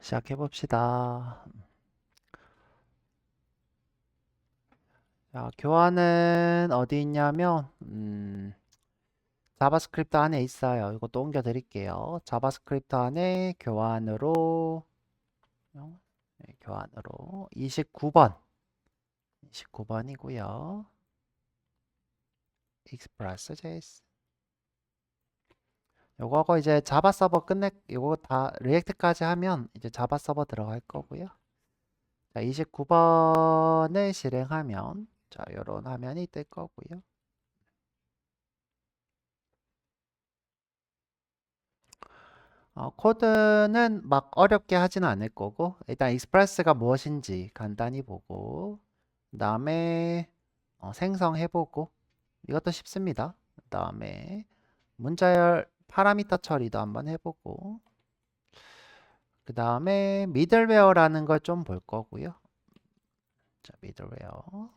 시작해 봅시다. 자, 교환은 어디 있냐면 자바스크립트 안에 있어요. 이것도 옮겨 드릴게요. 자바스크립트 안에 교환으로 교환으로 29번이고요. Express.js. 요거 이제 자바 서버 요거 다 리액트까지 하면 이제 자바 서버 들어갈 거고요. 자, 29번을 실행하면 자, 요런 화면이 뜰 거고요. 코드는 막 어렵게 하지는 않을 거고 일단 익스프레스가 무엇인지 간단히 보고 그 다음에 생성해보고 이것도 쉽습니다. 그 다음에 문자열 파라미터 처리도 한번 해보고 그 다음에 미들웨어라는 걸 좀 볼 거고요. 자, 미들웨어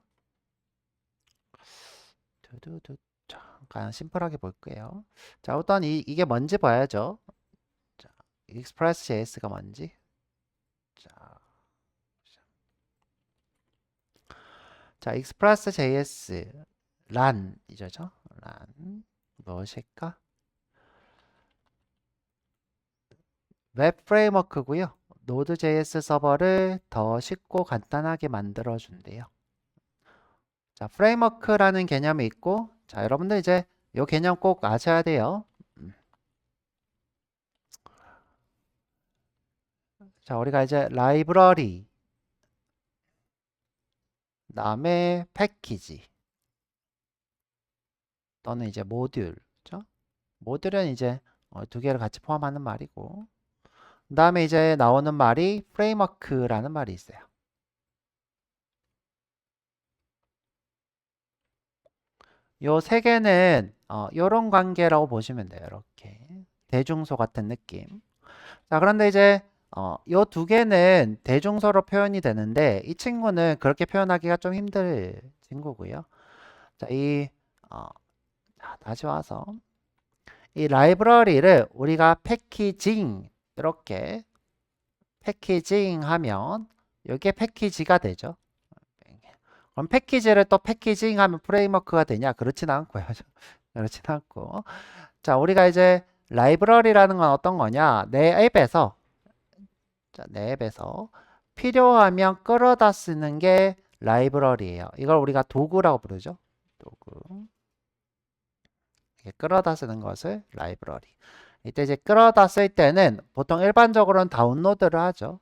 두두두 잠깐 심플하게 볼게요. 자, 일단 이게 뭔지 봐야죠. 자, 익스프레스 JS가 뭔지. 자, 익스프레스 JS 란 이죠? 란 무엇일까? 웹 프레임워크고요. 노드.js 서버를 더 쉽고 간단하게 만들어 준대요. 자, 프레임워크라는 개념이 있고 자, 여러분들 이제 이 개념 꼭 아셔야 돼요. 자, 우리가 이제 라이브러리 그다음에 패키지 또는 이제 모듈 그죠? 모듈은 이제 두 개를 같이 포함하는 말이고 그 다음에 이제 나오는 말이 프레임워크라는 말이 있어요. 요 세 개는 요런 관계라고 보시면 돼요. 이렇게 대중소 같은 느낌. 자, 그런데 이제 요 두 개는 대중소로 표현이 되는데 이 친구는 그렇게 표현하기가 좀 힘들 친구고요. 자, 자, 다시 와서 이 라이브러리를 우리가 이렇게 패키징 하면 이게 패키지가 되죠. 그럼 패키지를 또 패키징하면 프레임워크가 되냐? 그렇진 않고요. 그렇진 않고. 자, 우리가 이제 라이브러리라는 건 어떤 거냐? 내 앱에서 필요하면 끌어다 쓰는 게 라이브러리예요. 이걸 우리가 도구라고 부르죠. 도구. 이렇게 끌어다 쓰는 것을 라이브러리. 이때 이제 끌어다 쓸 때는 보통 일반적으로는 다운로드를 하죠.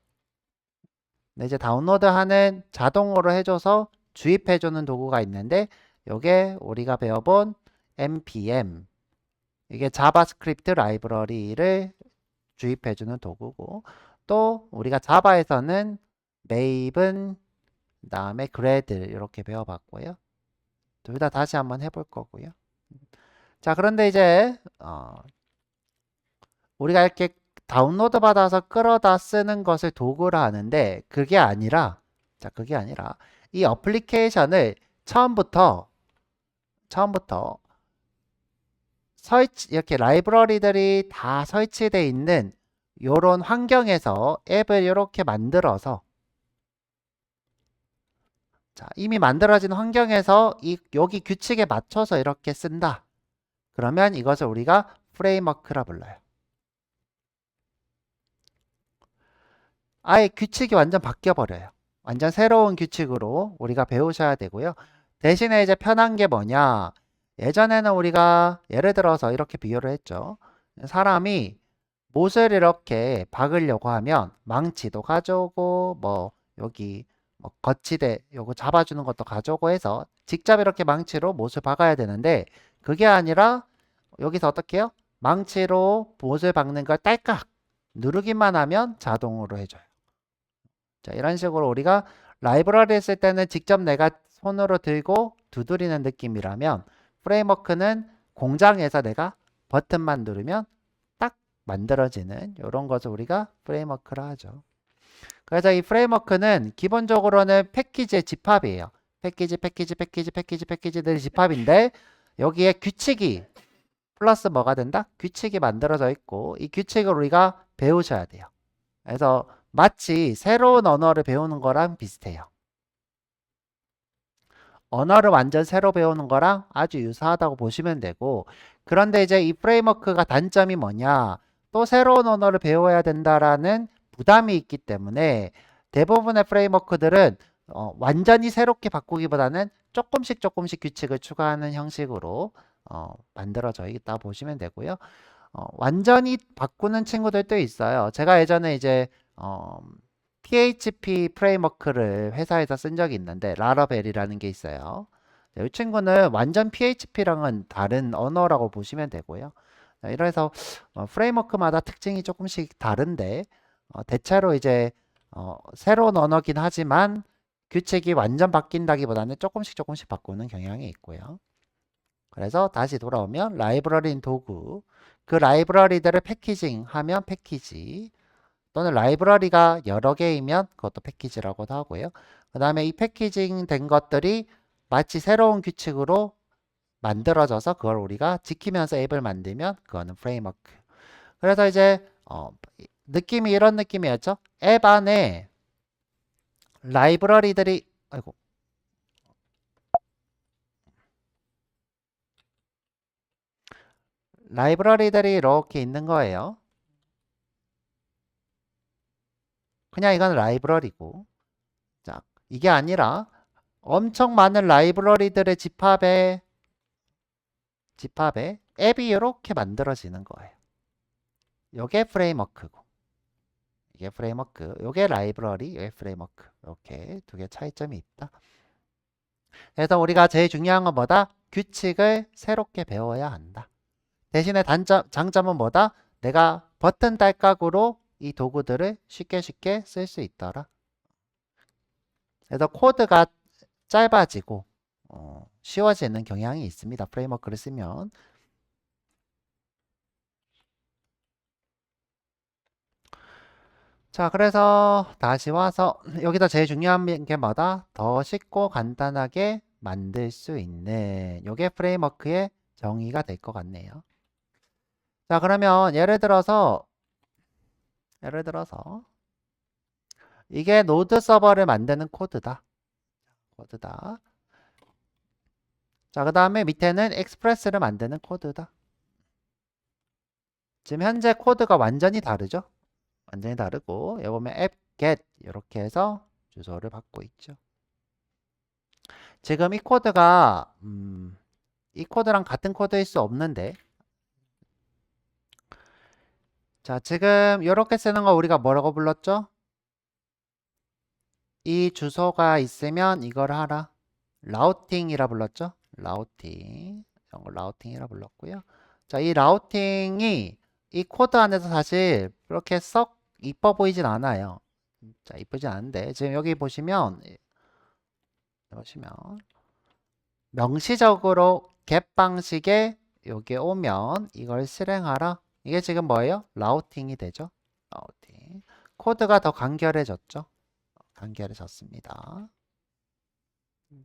근데 이제 다운로드하는 자동으로 해줘서 주입해주는 도구가 있는데 이게 우리가 배워본 npm 이게 자바스크립트 라이브러리를 주입해주는 도구고 또 우리가 자바에서는 메이븐 그다음에 그래들 이렇게 배워봤고요. 둘 다 다시 한번 해볼 거고요. 자, 그런데 이제 우리가 이렇게 다운로드 받아서 끌어다 쓰는 것을 도구라 하는데 그게 아니라 이 어플리케이션을 처음부터 이렇게 라이브러리들이 다 설치되어 있는 이런 환경에서 앱을 이렇게 만들어서 자, 이미 만들어진 환경에서 여기 규칙에 맞춰서 이렇게 쓴다. 그러면 이것을 우리가 프레임워크라 불러요. 아예 규칙이 완전 바뀌어 버려요. 완전 새로운 규칙으로 우리가 배우셔야 되고요. 대신에 이제 편한 게 뭐냐? 예전에는 우리가 예를 들어서 이렇게 비교를 했죠. 사람이 못을 이렇게 박으려고 하면 망치도 가져오고 뭐 여기 뭐 거치대 요거 잡아주는 것도 가져오고 해서 직접 이렇게 망치로 못을 박아야 되는데 그게 아니라 여기서 어떻게 해요? 망치로 못을 박는 걸 딸깍 누르기만 하면 자동으로 해줘요. 자, 이런 식으로 우리가 라이브러리 했을 때는 직접 내가 손으로 들고 두드리는 느낌이라면 프레임워크는 공장에서 내가 버튼만 누르면 딱 만들어지는 이런 것을 우리가 프레임워크라 하죠. 그래서 이 프레임워크는 기본적으로는 패키지의 집합이에요. 패키지들 집합인데 여기에 규칙이 플러스 뭐가 된다? 규칙이 만들어져 있고 이 규칙을 우리가 배우셔야 돼요. 그래서 마치 새로운 언어를 배우는 거랑 비슷해요. 언어를 완전 새로 배우는 거랑 아주 유사하다고 보시면 되고, 그런데 이제 이 프레임워크가 단점이 뭐냐? 또 새로운 언어를 배워야 된다라는 부담이 있기 때문에 대부분의 프레임워크들은 완전히 새롭게 바꾸기보다는 조금씩 조금씩 규칙을 추가하는 형식으로 만들어져 있다 보시면 되고요. 완전히 바꾸는 친구들도 있어요. 제가 예전에 이제 어, PHP 프레임워크를 회사에서 쓴 적이 있는데 라라벨이라는 게 있어요. 네, 이 친구는 완전 PHP랑은 다른 언어라고 보시면 되고요. 네, 이래서 프레임워크마다 특징이 조금씩 다른데 대체로 이제 새로운 언어긴 하지만 규칙이 완전 바뀐다기보다는 조금씩 조금씩 바꾸는 경향이 있고요. 그래서 다시 돌아오면 라이브러리인 도구, 그 라이브러리들을 패키징하면 패키지, 또는 라이브러리가 여러 개이면 그것도 패키지라고도 하고요. 그 다음에 이 패키징 된 것들이 마치 새로운 규칙으로 만들어져서 그걸 우리가 지키면서 앱을 만들면 그거는 프레임워크. 그래서 이제 느낌이 이런 느낌이었죠. 앱 안에 라이브러리들이 아이고 라이브러리들이 이렇게 있는 거예요. 그냥 이건 라이브러리고, 자, 이게 아니라 엄청 많은 라이브러리들의 집합에 앱이 이렇게 만들어지는 거예요. 요게 프레임워크고, 이게 프레임워크, 요게 라이브러리, 요게 프레임워크. 이렇게 두 개 차이점이 있다. 그래서 우리가 제일 중요한 건 뭐다? 규칙을 새롭게 배워야 한다. 대신에 장점은 뭐다? 내가 버튼 딸깍으로 이 도구들을 쉽게 쉽게 쓸 수 있더라. 그래서 코드가 짧아지고 쉬워지는 경향이 있습니다. 프레임워크를 쓰면. 자, 그래서 다시 와서 여기서 제일 중요한 게 뭐다? 더 쉽고 간단하게 만들 수 있는 요게 프레임워크의 정의가 될 것 같네요. 자, 그러면 예를 들어서 이게 노드 서버를 만드는 코드다. 자, 그 다음에 밑에는 익스프레스를 만드는 코드다. 지금 현재 코드가 완전히 다르죠? 완전히 다르고 여기 보면 app get 이렇게 해서 주소를 받고 있죠. 지금 이 코드랑 같은 코드일 수 없는데, 자, 지금 이렇게 쓰는 거 우리가 뭐라고 불렀죠? 이 주소가 있으면 이걸 하라. 라우팅이라 불렀죠? 라우팅. 이런 걸 라우팅이라 불렀고요. 자, 이 라우팅이 이 코드 안에서 사실 그렇게 썩 이뻐 보이진 않아요. 자, 이쁘진 않은데 지금 여기 보시면 명시적으로 get 방식에 여기 오면 이걸 실행하라. 이게 지금 뭐예요? 라우팅이 되죠. 라우팅. 코드가 더 간결해졌죠. 간결해졌습니다.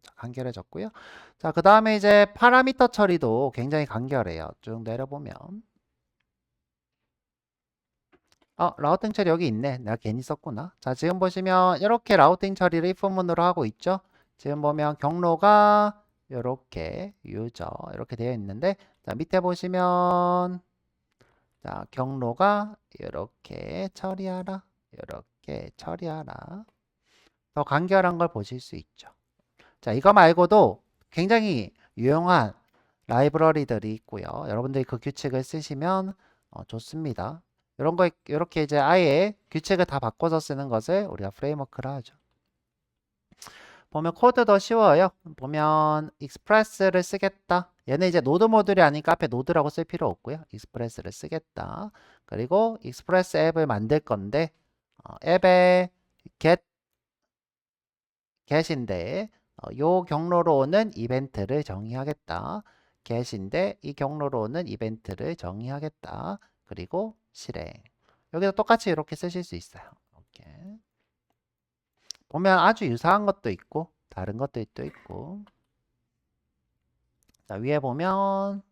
자, 간결해졌고요. 자, 그 다음에 이제 파라미터 처리도 굉장히 간결해요. 쭉 내려보면 라우팅 처리 여기 있네. 내가 괜히 썼구나. 자, 지금 보시면 이렇게 라우팅 처리를 if 문으로 하고 있죠. 지금 보면 경로가 이렇게 유저 이렇게 되어 있는데, 자, 밑에 보시면 자, 경로가 이렇게 처리하라. 이렇게 처리하라. 더 간결한 걸 보실 수 있죠. 자, 이거 말고도 굉장히 유용한 라이브러리들이 있고요. 여러분들이 그 규칙을 쓰시면 좋습니다. 이런 거 이렇게 이제 아예 규칙을 다 바꿔서 쓰는 것을 우리가 프레임워크라 하죠. 보면 코드 더 쉬워요. 보면 익스프레스를 쓰겠다. 얘는 이제 노드 모듈이 아니까 앞에 노드라고 쓸 필요 없고요. 익스프레스를 쓰겠다. 그리고 익스프레스 앱을 만들 건데 앱에 get인데 요 경로로 오는 이벤트를 정의하겠다. get인데 이 경로로 오는 이벤트를 정의하겠다. 그리고 실행. 여기서 똑같이 이렇게 쓰실 수 있어요. 이렇게. 보면 아주 유사한 것도 있고 다른 것도 있고. 자, 위에 보면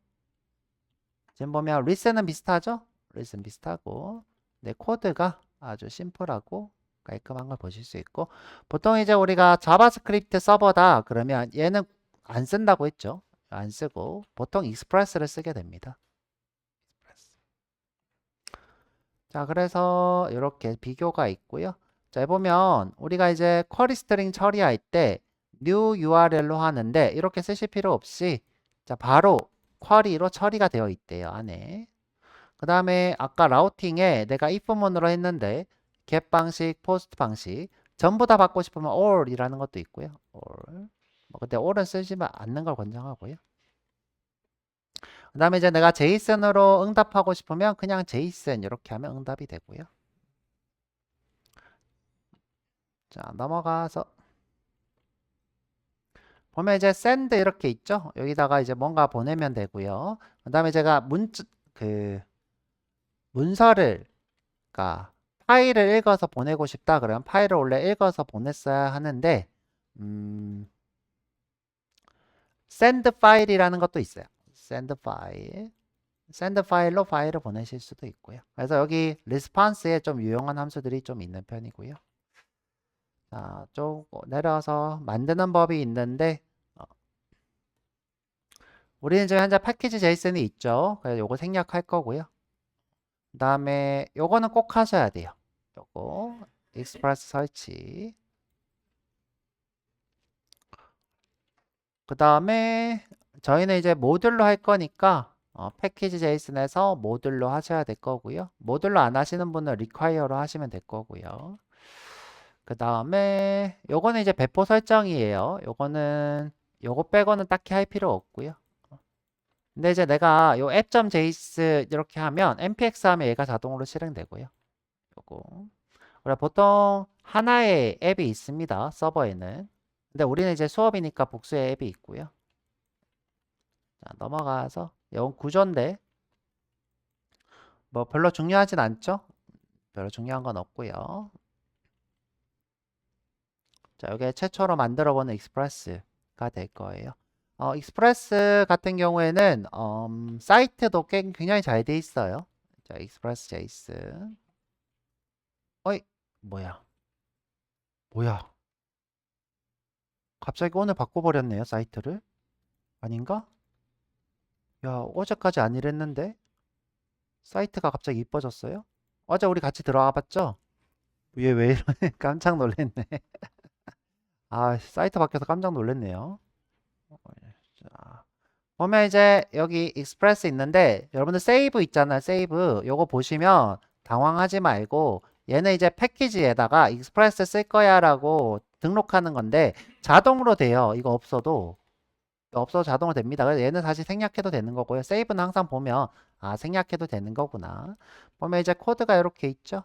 지금 보면 리슨은 비슷하죠? 리슨 비슷하고 네, 코드가 아주 심플하고 깔끔한 걸 보실 수 있고 보통 이제 우리가 자바스크립트 서버다 그러면 얘는 안 쓴다고 했죠. 안 쓰고 보통 익스프레스를 쓰게 됩니다. 자, 그래서 이렇게 비교가 있고요. 자, 보면 우리가 이제 쿼리 스트링 처리할 때 new URL로 하는데 이렇게 쓰실 필요 없이 자, 바로 쿼리로 처리가 되어 있대요, 안에. 그 다음에 아까 라우팅에 내가 if문으로 했는데 get 방식, post 방식 전부 다 받고 싶으면 all이라는 것도 있고요. all. 뭐 근데 all은 쓰지 않는 걸 권장하고요. 그 다음에 이제 내가 제이슨으로 응답하고 싶으면 그냥 제이슨 이렇게 하면 응답이 되고요. 자, 넘어가서 보면 이제 send 이렇게 있죠? 여기다가 이제 뭔가 보내면 되고요. 그 다음에 제가 그 문서를 그러니까 파일을 읽어서 보내고 싶다 그러면 파일을 원래 읽어서 보냈어야 하는데 send 파일이라는 것도 있어요. send 파일. send 파일로 파일을 보내실 수도 있고요. 그래서 여기 response에 좀 유용한 함수들이 좀 있는 편이고요. 자, 좀 내려서 만드는 법이 있는데 우리는 지금 현재 패키지 제이슨이 있죠. 그래서 요거 생략할 거고요. 그 다음에 요거는 꼭 하셔야 돼요. 요거 익스프레스 설치. 그 다음에 저희는 이제 모듈로 할 거니까 패키지 제이슨에서 모듈로 하셔야 될 거고요. 모듈로 안 하시는 분은 require로 하시면 될 거고요. 그 다음에 요거는 이제 배포 설정이에요. 요거 빼고는 딱히 할 필요 없고요. 근데 이제 내가 요 app.js 이렇게 하면 npx 하면 얘가 자동으로 실행되고요. 요거. 그래 보통 하나의 앱이 있습니다. 서버에는. 근데 우리는 이제 수업이니까 복수의 앱이 있고요. 자, 넘어가서 이건 구조인데 뭐 별로 중요하진 않죠? 별로 중요한 건 없고요. 자, 이게 최초로 만들어 보는 익스프레스가 될 거예요. 익스프레스 같은 경우에는 사이트도 굉장히 잘 돼 있어요. 자, 익스프레스 제이슨. 어이, 뭐야? 뭐야? 갑자기 오늘 바꿔버렸네요, 사이트를. 아닌가? 야, 어제까지 안 이랬는데? 사이트가 갑자기 이뻐졌어요? 어제 우리 같이 들어가 봤죠? 얘 왜 이러네? 깜짝 놀랐네. 아, 사이트 바뀌어서 깜짝 놀랐네요. 자, 보면 이제 여기 익스프레스 있는데 여러분들 세이브 있잖아요. 세이브. 요거 보시면 당황하지 말고 얘는 이제 패키지에다가 익스프레스 쓸 거야 라고 등록하는 건데 자동으로 돼요. 이거 없어도. 없어도 자동으로 됩니다. 그래서 얘는 사실 생략해도 되는 거고요. 세이브는 항상 보면 아, 생략해도 되는 거구나. 보면 이제 코드가 이렇게 있죠.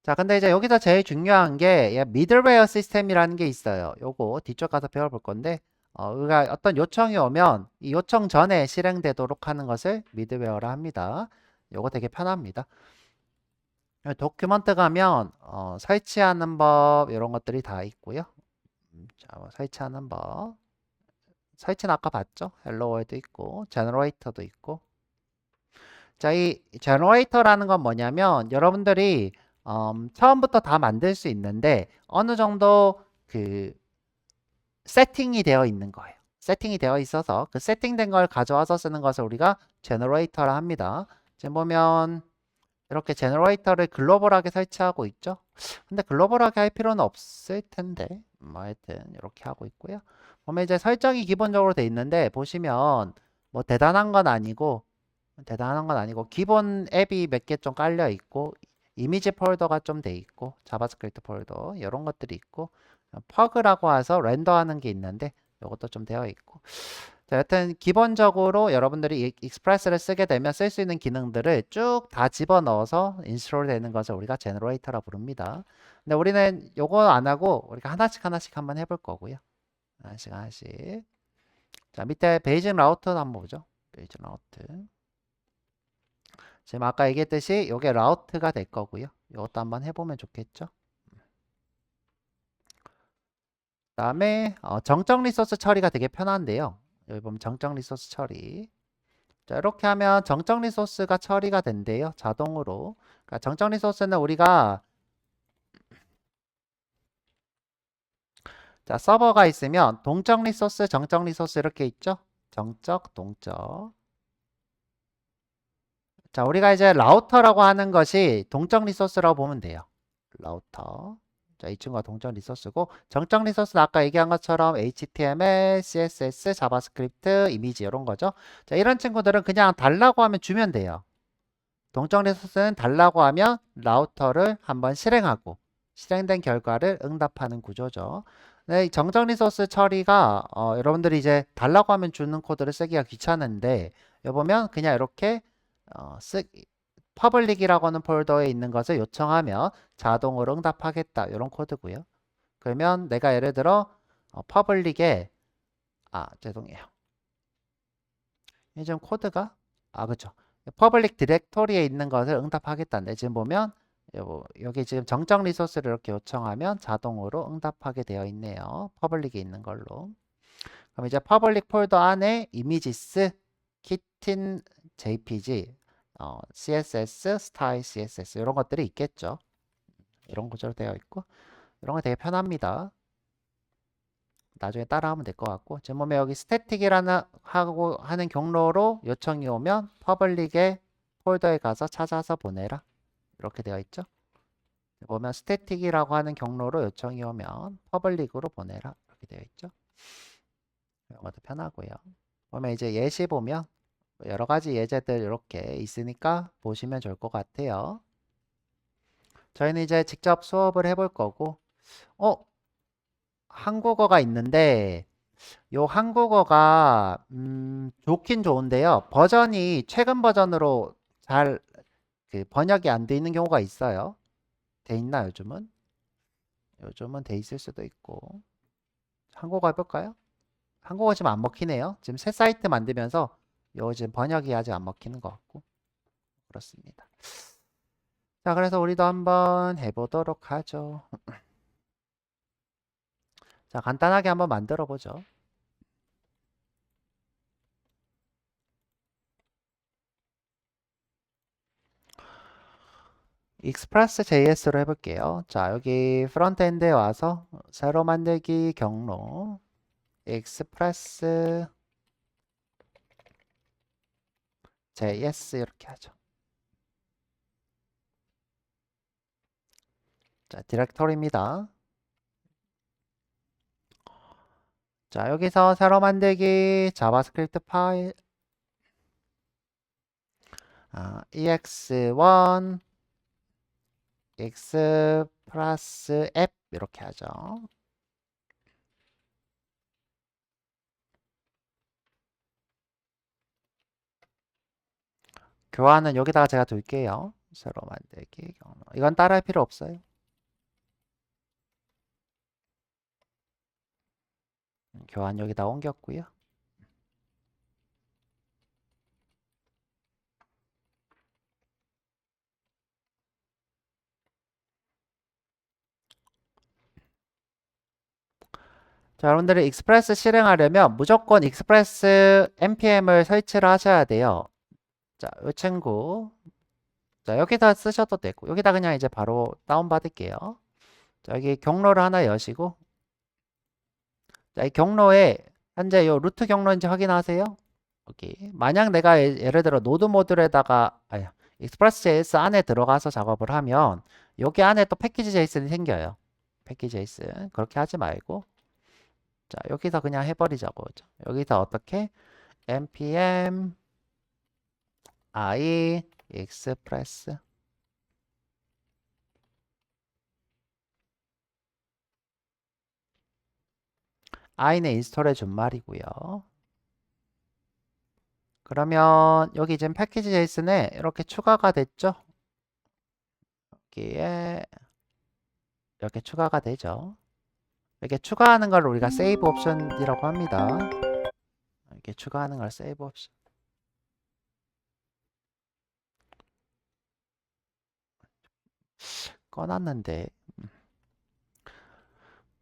자, 근데 이제 여기서 제일 중요한 게 미들웨어 시스템이라는 게 있어요. 요거 뒤쪽 가서 배워볼 건데 우리가 어떤 요청이 오면 이 요청 전에 실행되도록 하는 것을 미드웨어라 합니다. 요거 되게 편합니다. 도큐먼트 가면 설치하는 법 이런 것들이 다 있고요. 자, 설치하는 법. 설치는 아까 봤죠? 헬로 월드 있고 제너레이터도 있고. 자, 이 제너레이터라는 건 뭐냐면 여러분들이 처음부터 다 만들 수 있는데 어느 정도 그 세팅이 되어 있는 거예요. 세팅이 되어 있어서 그 세팅된 걸 가져와서 쓰는 것을 우리가 제너레이터라 합니다. 지금 보면 이렇게 제너레이터를 글로벌하게 설치하고 있죠. 근데 글로벌하게 할 필요는 없을 텐데 뭐 하여튼 이렇게 하고 있고요. 보면 이제 설정이 기본적으로 돼 있는데 보시면 뭐 대단한 건 아니고 기본 앱이 몇 개 좀 깔려 있고 이미지 폴더가 좀 돼 있고 자바스크립트 폴더 이런 것들이 있고 퍼그라고 해서 렌더하는 게 있는데 이것도 좀 되어 있고 자, 여튼 기본적으로 여러분들이 익스프레스를 쓰게 되면 쓸 수 있는 기능들을 쭉 다 집어넣어서 인스톨 되는 것을 우리가 제너레이터라 부릅니다. 근데 우리는 요거 안 하고 우리가 하나씩 하나씩 한번 해볼 거고요. 하나씩 하나씩. 자, 밑에 베이징 라우터도 한번 보죠. 베이징 라우터. 지금 아까 얘기했듯이 이게 라우트가 될 거고요. 이것도 한번 해보면 좋겠죠. 그다음에 정적 리소스 처리가 되게 편한데요. 여기 보면 정적 리소스 처리. 자, 이렇게 하면 정적 리소스가 처리가 된대요. 자동으로. 그러니까 정적 리소스는 우리가 자, 서버가 있으면 동적 리소스, 정적 리소스 이렇게 있죠? 정적, 동적. 자, 우리가 이제 라우터라고 하는 것이 동적 리소스라고 보면 돼요. 라우터. 자, 이 친구가 동적 리소스고 정적 리소스는 아까 얘기한 것처럼 HTML, CSS, 자바스크립트, 이미지 이런 거죠. 자, 이런 친구들은 그냥 달라고 하면 주면 돼요. 동적 리소스는 달라고 하면 라우터를 한번 실행하고 실행된 결과를 응답하는 구조죠. 네, 이 정적 리소스 처리가 여러분들이 이제 달라고 하면 주는 코드를 쓰기가 귀찮은데 여기 보면 그냥 이렇게 퍼블릭이라고 하는 폴더에 있는 것을 요청하면 자동으로 응답하겠다 이런 코드고요. 그러면 내가 예를 들어 퍼블릭에 죄송해요. 이 지금 코드가 그쵸. 퍼블릭 디렉토리에 있는 것을 응답하겠다는데 지금 보면 여기 지금 정적 리소스를 이렇게 요청하면 자동으로 응답하게 되어 있네요. 퍼블릭에 있는 걸로. 그럼 이제 퍼블릭 폴더 안에 이미지스, 키틴, JPG, CSS, 스타일 CSS 이런 것들이 있겠죠. 이런 구조로 되어 있고 이런 거 되게 편합니다. 나중에 따라하면 될 것 같고 지금 보면 여기 스태틱이라는 하고 하는 경로로 요청이 오면 퍼블릭의 폴더에 가서 찾아서 보내라 이렇게 되어 있죠. 보면 스태틱이라고 하는 경로로 요청이 오면 퍼블릭으로 보내라 이렇게 되어 있죠. 이런 것도 편하고요. 보면 이제 예시 보면 여러 가지 예제들 이렇게 있으니까 보시면 좋을 것 같아요. 저희는 이제 직접 수업을 해볼 거고 한국어가 있는데 요 한국어가 좋긴 좋은데요. 버전이 최근 버전으로 잘 번역이 안 돼 있는 경우가 있어요. 돼 있나 요즘은? 요즘은 돼 있을 수도 있고. 한국어 해볼까요? 한국어 지금 안 먹히네요. 지금 새 사이트 만들면서 요 지금 번역이 아직 안 먹히는 것 같고 그렇습니다. 자, 그래서 우리도 한번 해보도록 하죠. 자, 간단하게 한번 만들어 보죠. 익스프레스 JS로 해볼게요. 자, 여기 프론트엔드에 와서 새로 만들기 경로 익스프레스 JS 이렇게 하죠. 자, 디렉토리입니다. 자, 여기서 새로 만들기 자바스크립트 파일 ex1 익스프레스 앱 이렇게 하죠. 교환은 여기다가 제가 둘게요. 새로 만들기 경로. 이건 따라할 필요 없어요. 교환 여기다 옮겼고요. 자, 여러분들이 익스프레스 실행하려면 무조건 익스프레스 npm을 설치를 하셔야 돼요. 자, 이 친구. 자, 여기다 쓰셔도 되고, 여기다 그냥 이제 바로 다운받을게요. 자, 여기 경로를 하나 여시고, 자, 이 경로에 현재 이 루트 경로인지 확인하세요. 여기. 만약 내가 예를 들어 노드 모듈에다가, 익스프레스 JS 안에 들어가서 작업을 하면, 여기 안에 또 패키지 JSON이 생겨요. 패키지 JS. 그렇게 하지 말고, 자, 여기서 그냥 해버리자고. 여기서 어떻게? npm i express i는 인스톨해 준 말이고요. 그러면 여기 지금 패키지 제이슨에 이렇게 추가가 됐죠? 여기에 이렇게 추가가 되죠. 이렇게 추가하는 걸 우리가 세이브 옵션이라고 합니다. 이렇게 추가하는 걸 세이브 옵션. 꺼놨는데.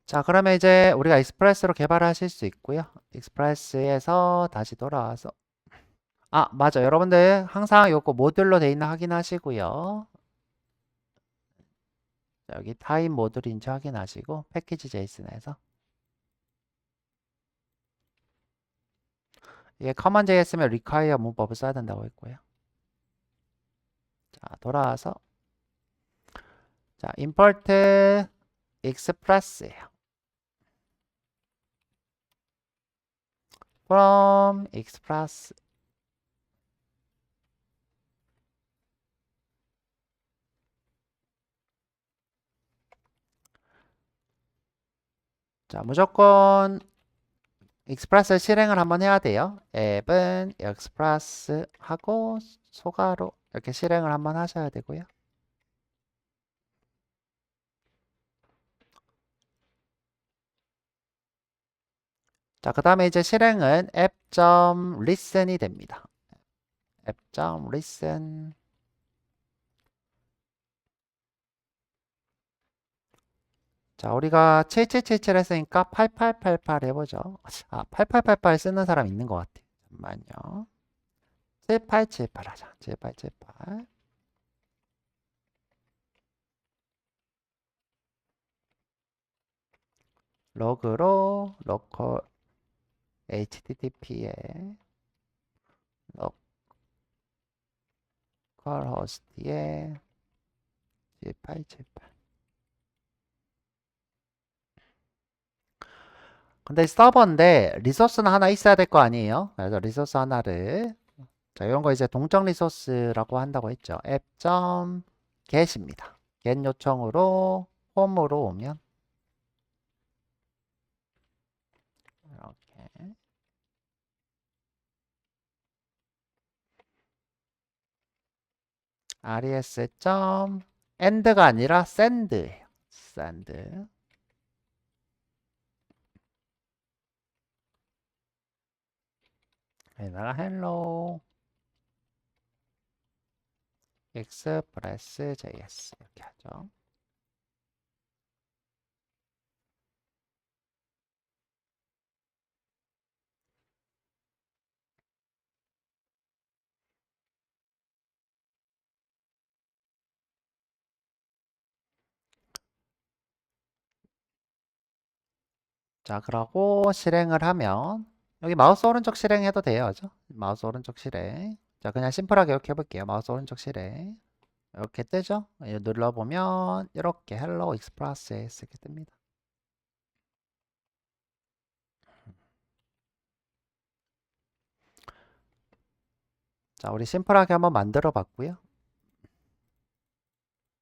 자, 그러면 이제 우리가 익스프레스로 개발하실 수 있고요. 익스프레스에서 다시 돌아와서 아, 맞아. 여러분들 항상 요거 모듈로 돼 있나 확인하시고요. 여기 타입 모듈인지 확인하시고 패키지 제이슨에서 이게 커먼 JS면 require 문법을 써야 된다고 했고요. 자, 돌아와서 자, import express예요. from express 자, 무조건 익스프레스 실행을 한번 해야 돼요. 앱은 익스프레스 하고 소가로 이렇게 실행을 한번 하셔야 되고요. 자, 그 다음에 이제 실행은 app.listen이 됩니다. app.listen 자, 우리가 7777 했으니까 8888 해보죠. 아, 8888 쓰는 사람 있는 것 같아요. 잠깐만요. 7878 하자. 7878 로그로 로컬 HTTP에 로컬 호스트에 7878 근데 서버인데 리소스는 하나 있어야 될 거 아니에요? 그래서 리소스 하나를 자, 이런 거 이제 동적 리소스라고 한다고 했죠. app.get입니다. get 요청으로 홈으로 오면 이렇게 res.end가 아니라 send예요. send 여기다가 hello express.js 이렇게 하죠. 자, 그러고 실행을 하면 여기 마우스 오른쪽 실행해도 돼요. 그죠? 마우스 오른쪽 실행. 자, 그냥 심플하게 이렇게 해볼게요. 마우스 오른쪽 실행. 이렇게 뜨죠? 이거 눌러보면 이렇게 헬로 익스프레스 이렇게 뜹니다. 자, 우리 심플하게 한번 만들어 봤고요.